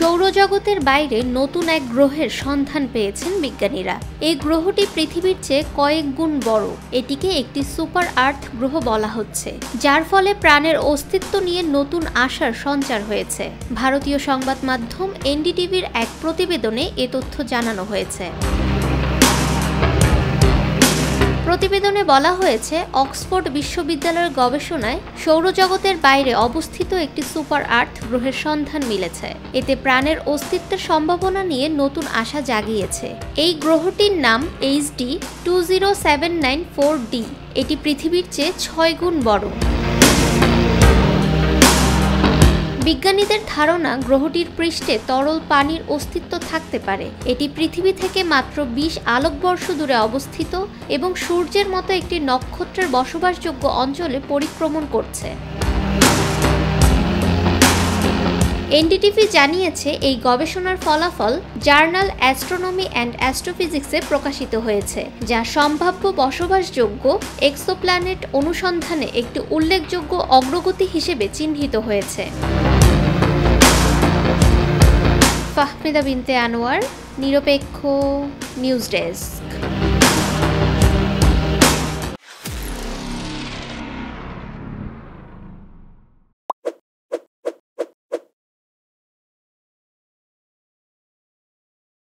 সৌরজগতের বাইরে নতুন এক গ্রহের সন্ধান পেয়েছেন বিজ্ঞানীরা। এই গ্রহটি পৃথিবীর চেয়ে কয়েক গুণ বড়। এটিকে একটি সুপার আর্থ গ্রহ বলা হচ্ছে, যার ফলে প্রাণের অস্তিত্ব নিয়ে নতুন আশার সঞ্চার হয়েছে। ভারতীয় সংবাদ মাধ্যম এনডিটিভির এক প্রতিবেদনে এ তথ্য জানানো হয়েছে। প্রতিবেদনে বলা হয়েছে, অক্সফোর্ড বিশ্ববিদ্যালয়ের গবেষণায় সৌরজগতের বাইরে অবস্থিত একটি সুপার আর্থ গ্রহের সন্ধান মিলেছে। এতে প্রাণের অস্তিত্বের সম্ভাবনা নিয়ে নতুন আশা জাগিয়েছে। এই গ্রহটির নাম HD 20794d। এটি পৃথিবীর চেয়ে 6 গুণ বড়। বিজ্ঞানীদের ধারণা, গ্রহটির পৃষ্ঠে তরল পানির অস্তিত্ব থাকতে পারে। এটি পৃথিবী থেকে মাত্র 20 আলোকবর্ষ দূরে অবস্থিত এবং সূর্যের মতো একটি নক্ষত্রের বসবাসযোগ্য অঞ্চলে পরিক্রমণ করছে। এনডিটিভি জানিয়েছে, এই গবেষণার ফলাফল জার্নাল অ্যাস্ট্রোনমি অ্যান্ড অ্যাস্ট্রোফিজিক্সে প্রকাশিত হয়েছে, যা সম্ভাব্য বসবাসযোগ্য এক্সোপ্ল্যানেট অনুসন্ধানে একটি উল্লেখযোগ্য অগ্রগতি হিসেবে চিহ্নিত হয়েছে। ফাহমিদা বিনতে আনোয়ার, নিরপেক্ষ নিউজ ডেস্ক।